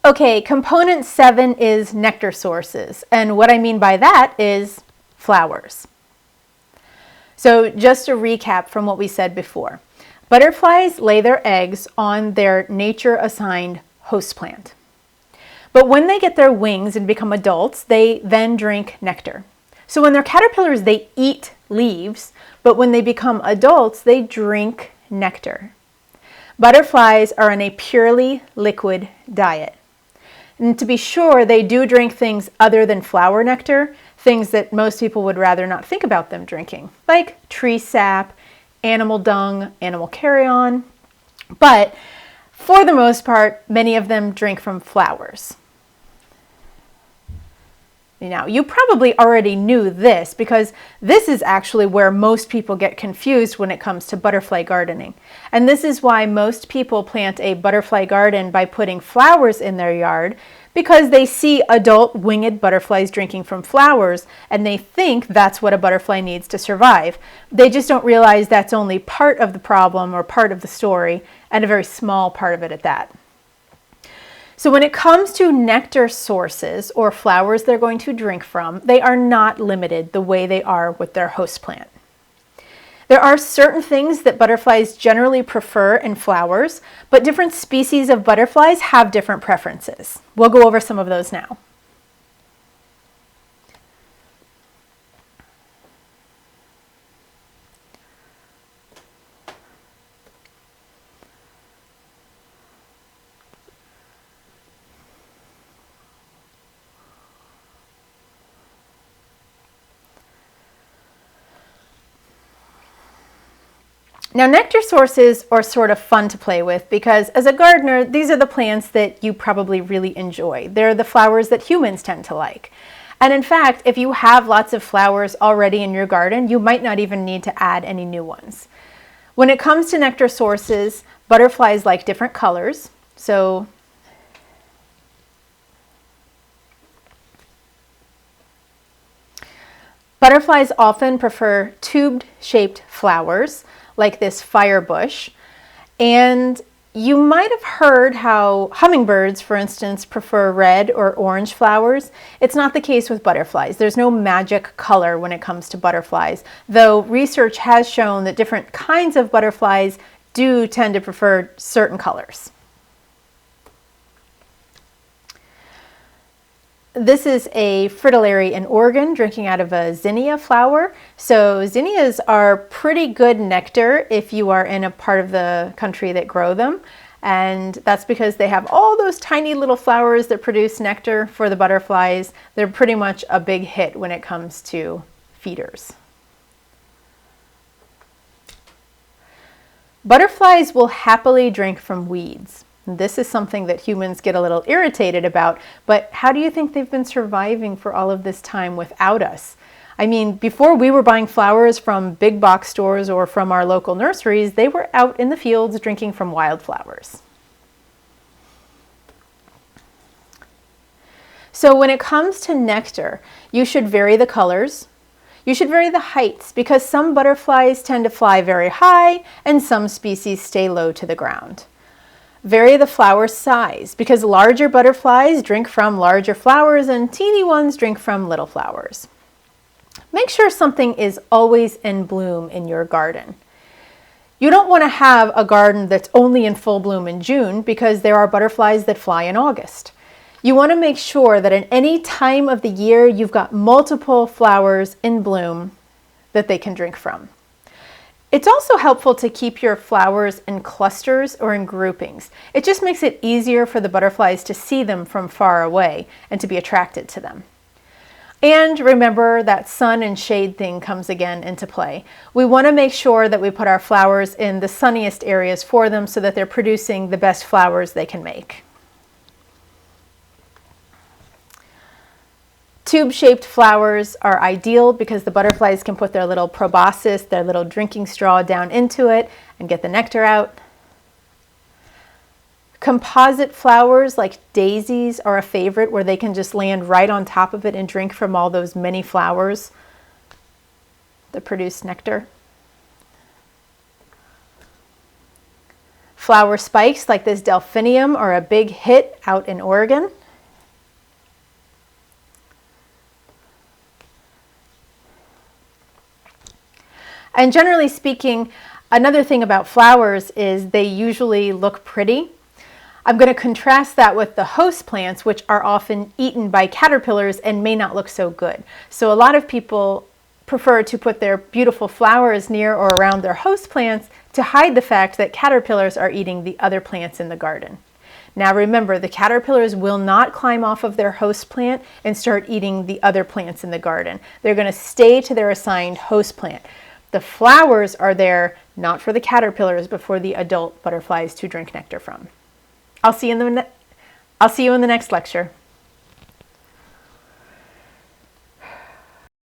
Okay, component 7 is nectar sources, and what I mean by that is flowers. So just a recap from what we said before. Butterflies lay their eggs on their nature-assigned host plant. But when they get their wings and become adults, they then drink nectar. So when they're caterpillars, they eat leaves, but when they become adults, they drink nectar. Butterflies are on a purely liquid diet. And to be sure, they do drink things other than flower nectar, things that most people would rather not think about them drinking, like tree sap, animal dung, animal carrion. But for the most part, many of them drink from flowers. Now, you probably already knew this because this is actually where most people get confused when it comes to butterfly gardening. And this is why most people plant a butterfly garden by putting flowers in their yard, because they see adult winged butterflies drinking from flowers and they think that's what a butterfly needs to survive. They just don't realize that's only part of the problem or part of the story, and a very small part of it at that. So when it comes to nectar sources or flowers they're going to drink from, they are not limited the way they are with their host plant. There are certain things that butterflies generally prefer in flowers, but different species of butterflies have different preferences. We'll go over some of those now. Now, nectar sources are sort of fun to play with because as a gardener, these are the plants that you probably really enjoy. They're the flowers that humans tend to like. And in fact, if you have lots of flowers already in your garden, you might not even need to add any new ones. When it comes to nectar sources, butterflies like different colors. So butterflies often prefer tube-shaped flowers, like this firebush. And you might have heard how hummingbirds, for instance, prefer red or orange flowers. It's not the case with butterflies. There's no magic color when it comes to butterflies, though research has shown that different kinds of butterflies do tend to prefer certain colors. This is a fritillary in Oregon drinking out of a zinnia flower. So zinnias are pretty good nectar if you are in a part of the country that grow them. And that's because they have all those tiny little flowers that produce nectar for the butterflies. They're pretty much a big hit when it comes to feeders. Butterflies will happily drink from weeds. This is something that humans get a little irritated about, but how do you think they've been surviving for all of this time without us? I mean, before we were buying flowers from big box stores or from our local nurseries, they were out in the fields drinking from wildflowers. So when it comes to nectar, you should vary the colors. You should vary the heights because some butterflies tend to fly very high and some species stay low to the ground. Vary the flower size because larger butterflies drink from larger flowers and teeny ones drink from little flowers. Make sure something is always in bloom in your garden. You don't want to have a garden that's only in full bloom in June because there are butterflies that fly in August. You want to make sure that at any time of the year you've got multiple flowers in bloom that they can drink from. It's also helpful to keep your flowers in clusters or in groupings. It just makes it easier for the butterflies to see them from far away and to be attracted to them. And remember that sun and shade thing comes again into play. We want to make sure that we put our flowers in the sunniest areas for them so that they're producing the best flowers they can make. Tube-shaped flowers are ideal because the butterflies can put their little proboscis, their little drinking straw, down into it and get the nectar out. Composite flowers like daisies are a favorite where they can just land right on top of it and drink from all those many flowers that produce nectar. Flower spikes like this delphinium are a big hit out in Oregon. And generally speaking, another thing about flowers is they usually look pretty. I'm going to contrast that with the host plants, which are often eaten by caterpillars and may not look so good. So a lot of people prefer to put their beautiful flowers near or around their host plants to hide the fact that caterpillars are eating the other plants in the garden. Now remember, the caterpillars will not climb off of their host plant and start eating the other plants in the garden. They're going to stay to their assigned host plant. The flowers are there not for the caterpillars, but for the adult butterflies to drink nectar from. I'll see you in the next lecture.